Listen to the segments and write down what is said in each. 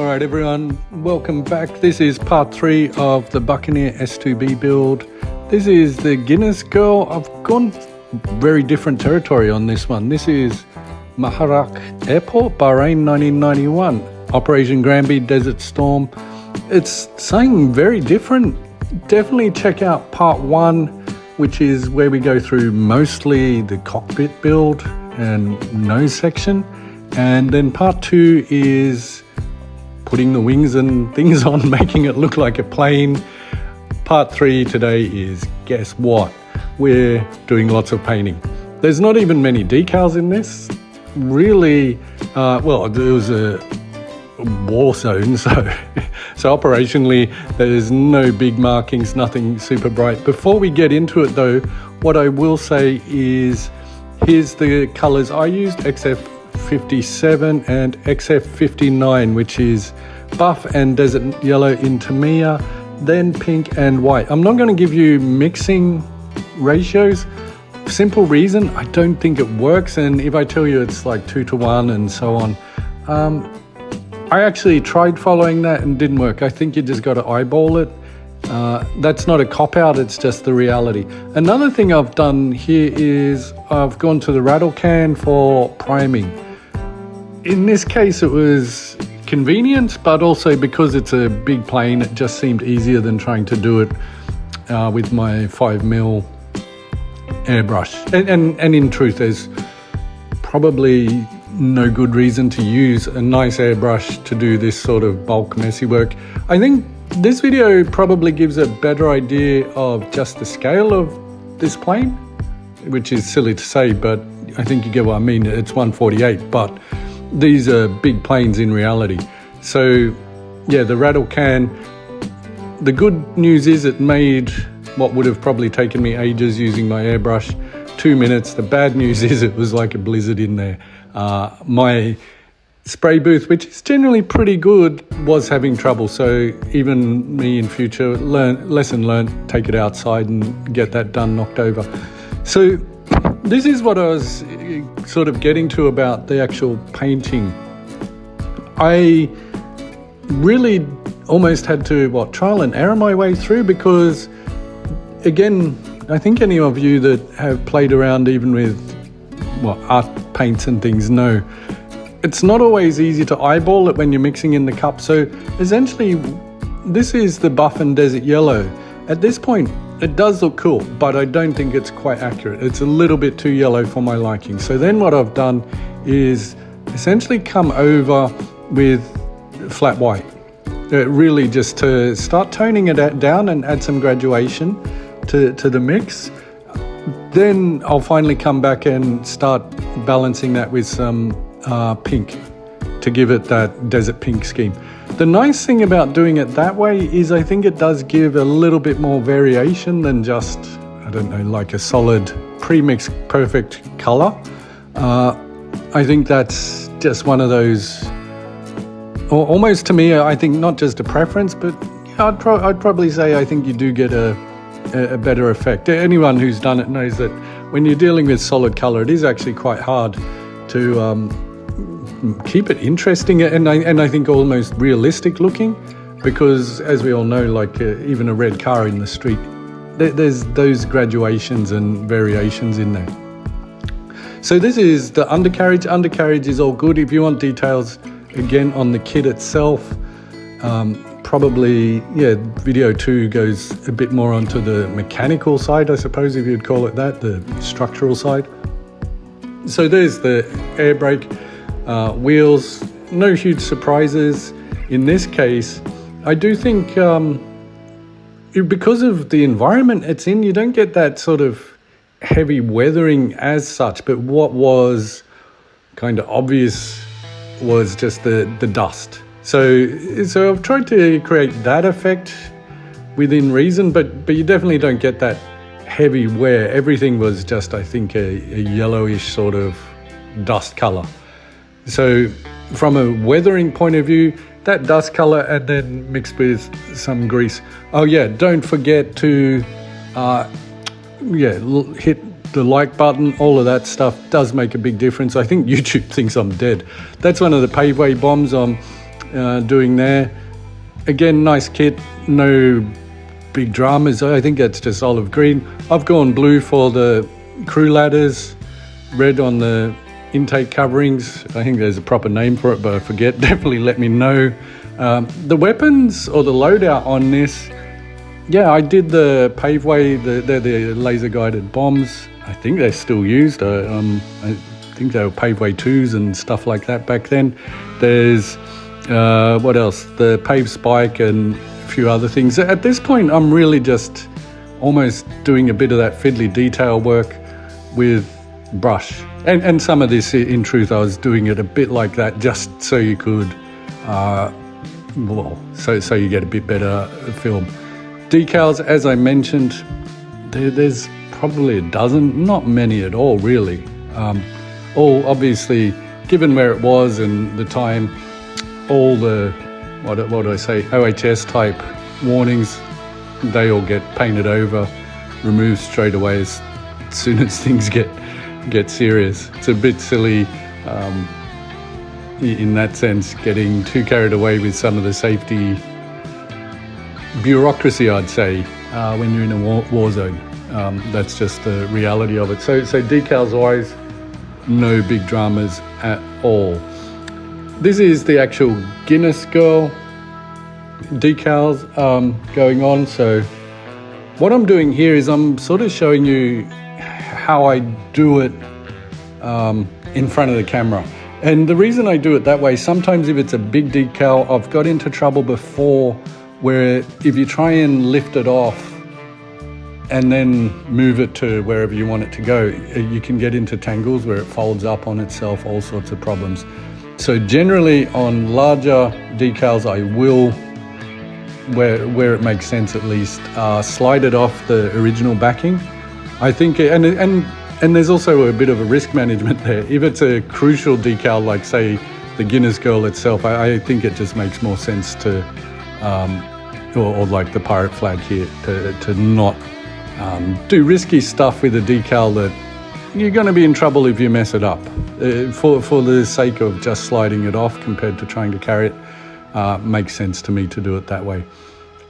Alright everyone, welcome back. This is part 3 of the Buccaneer S.2B build. This is the Guinness girl. I've gone very different territory on this one. This is Maharak Airport, Bahrain 1991. Operation Granby, Desert Storm. It's something very different. Definitely check out part 1, which is where we go through mostly the cockpit build and nose section. And then part 2 is putting the wings and things on, making it look like a plane. Part 3 today is, guess what? We're doing lots of painting. There's not even many decals in this. Really, well, there was a war zone, so operationally there's no big markings, nothing super bright. Before we get into it though, what I will say is, here's the colors I used: XF57 and XF59, which is buff and desert yellow in Tamiya, then pink and white. I'm not going to give you mixing ratios. Simple reason, I don't think it works, and if I tell you it's like 2:1 and so on, I actually tried following that and didn't work. I think you just got to eyeball it. That's not a cop-out, it's just the reality. Another thing I've done here is I've gone to the rattle can for priming. In this case it was convenient, but also because it's a big plane, it just seemed easier than trying to do it with my 5mm airbrush. And in truth, there's probably no good reason to use a nice airbrush to do this sort of bulk messy work. I think this video probably gives a better idea of just the scale of this plane, which is silly to say, but I think you get what I mean. It's 148, but these are big planes in reality. So yeah, the rattle can, the good news is it made what would have probably taken me ages using my airbrush 2 minutes. The bad news is it was like a blizzard in there. My spray booth, which is generally pretty good, was having trouble. So even me in future, lesson learned, take it outside and get that done, knocked over. So this is what I was sort of getting to about the actual painting. I really almost had to trial and error my way through, because again, I think any of you that have played around even with art paints and things know it's not always easy to eyeball it when you're mixing in the cup. So essentially this is the buff and desert yellow. At this point it does look cool, but I don't think it's quite accurate. It's a little bit too yellow for my liking. So then what I've done is essentially come over with flat white, really just to start toning it down and add some graduation to the mix. Then I'll finally come back and start balancing that with some pink to give it that desert pink scheme. The nice thing about doing it that way is I think it does give a little bit more variation than just, I don't know, like a solid pre-mixed perfect color. I think that's just one of those, or almost to me, I think not just a preference, but yeah, I'd probably say I think you do get a better effect. Anyone who's done it knows that when you're dealing with solid color, it is actually quite hard to keep it interesting and I think almost realistic looking, because as we all know, like even a red car in the street, there's those graduations and variations in there. So this is the undercarriage. Undercarriage is all good. If you want details again on the kit itself, probably, yeah, video 2 goes a bit more onto the mechanical side, I suppose, if you'd call it that, the structural side. So there's the air brake, wheels, no huge surprises. In this case, I do think because of the environment it's in, you don't get that sort of heavy weathering as such, but what was kind of obvious was just the dust. So I've tried to create that effect within reason, but you definitely don't get that heavy wear. Everything was just, I think, a yellowish sort of dust color. So from a weathering point of view, that dust color and then mixed with some grease. Oh yeah, don't forget to hit the like button. All of that stuff does make a big difference. I think YouTube thinks I'm dead. That's one of the paveway bombs. doing there. Again, nice kit, no big dramas. I think that's just olive green. I've gone blue for the crew ladders, red on the intake coverings. I think there's a proper name for it, but I forget. Definitely let me know. The weapons or the loadout on this, yeah, I did the paveway, they're the laser guided bombs. I think they're still used. I think they were paveway 2s and stuff like that back then. There's what else? The pave spike and a few other things. At this point, I'm really just almost doing a bit of that fiddly detail work with brush. And some of this, in truth, I was doing it a bit like that just so you could, so you get a bit better film. Decals, as I mentioned, there's probably a dozen, not many at all, really. All obviously, given where it was and the time, all the, what do I say, OHS type warnings, they all get painted over, removed straight away as soon as things get serious. It's a bit silly in that sense, getting too carried away with some of the safety bureaucracy, I'd say, when you're in a war zone. That's just the reality of it. So decals wise, no big dramas at all. This is the actual Guinness girl decals going on. So what I'm doing here is I'm sort of showing you how I do it in front of the camera. And the reason I do it that way, sometimes if it's a big decal, I've got into trouble before where if you try and lift it off and then move it to wherever you want it to go, you can get into tangles where it folds up on itself, all sorts of problems. So generally on larger decals, I will, where it makes sense at least, slide it off the original backing. I think, and there's also a bit of a risk management there. If it's a crucial decal, like say the Guinness girl itself, I think it just makes more sense to, or like the pirate flag here, to not do risky stuff with a decal that you're going to be in trouble if you mess it up. For the sake of just sliding it off compared to trying to carry it, makes sense to me to do it that way.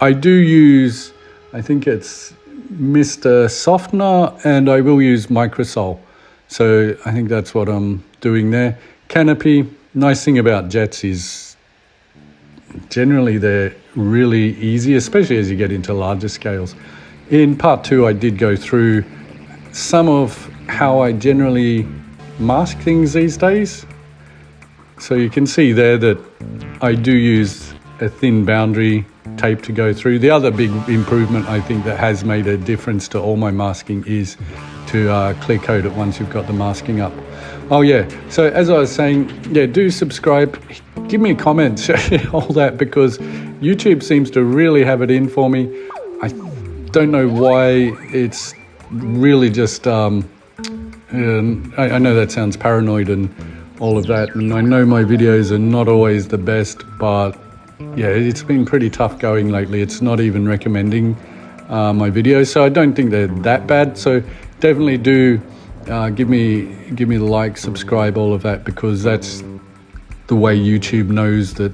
I do use, I think it's Mr. Softener, and I will use Microsol. So I think that's what I'm doing there. Canopy, nice thing about jets is generally they're really easy, especially as you get into larger scales. In part 2, I did go through some of how I generally mask things these days. So you can see there that I do use a thin boundary tape to go through. The other big improvement I think that has made a difference to all my masking is to clear coat it once you've got the masking up. Oh yeah, so as I was saying, yeah, do subscribe, give me a comment, all that, because YouTube seems to really have it in for me. I don't know why. It's really just, I know that sounds paranoid and all of that, and I know my videos are not always the best, but yeah, it's been pretty tough going lately. It's not even recommending my videos, so I don't think they're that bad. So definitely do give me the like, subscribe, all of that, because that's the way YouTube knows that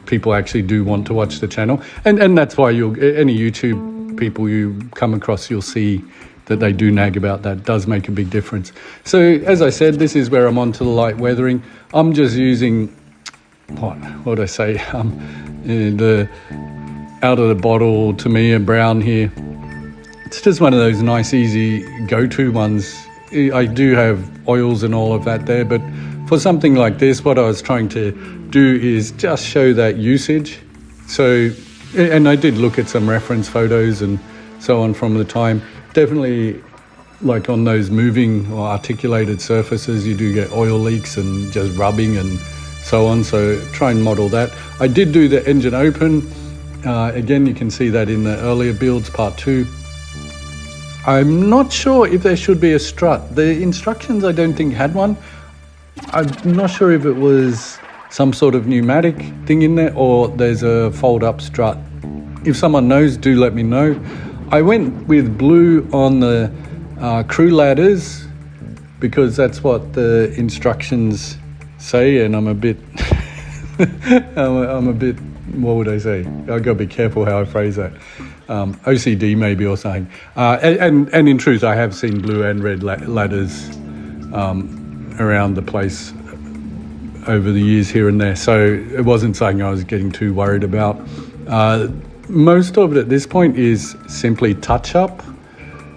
people actually do want to watch the channel, and that's why any YouTube people you come across, you'll see that they do nag about that. It does make a big difference. So as I said, this is where I'm on to the light weathering. I'm just using what would I say, the out of the bottle Tamiya brown here. It's just one of those nice easy go-to ones. I do have oils and all of that there, but for something like this, what I was trying to do is just show that usage. So, and I did look at some reference photos and so on from the time. Definitely, like on those moving or articulated surfaces, you do get oil leaks and just rubbing and so on, so try and model that. I did do the engine open. Again, you can see that in the earlier builds, part 2. I'm not sure if there should be a strut. The instructions I don't think had one. I'm not sure if it was some sort of pneumatic thing in there or there's a fold-up strut. If someone knows, do let me know. I went with blue on the crew ladders because that's what the instructions say, and I'm a bit I'm a bit, what would I say? I've got to be careful how I phrase that. OCD maybe or something. And in truth, I have seen blue and red ladders around the place over the years here and there. So it wasn't something I was getting too worried about. Most of it at this point is simply touch up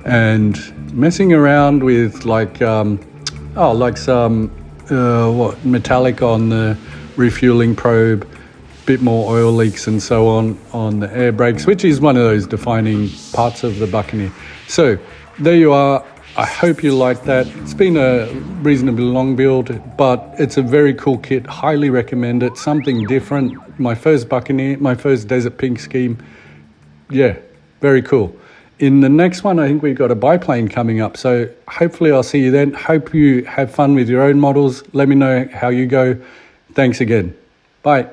and messing around with like some metallic on the refueling probe, bit more oil leaks and so on the air brakes, which is one of those defining parts of the Buccaneer. So there you are. I hope you like that. It's been a reasonably long build, but it's a very cool kit. Highly recommend it. Something different. My first Buccaneer, my first Desert Pink scheme. Yeah, very cool. In the next one, I think we've got a biplane coming up. So hopefully I'll see you then. Hope you have fun with your own models. Let me know how you go. Thanks again. Bye.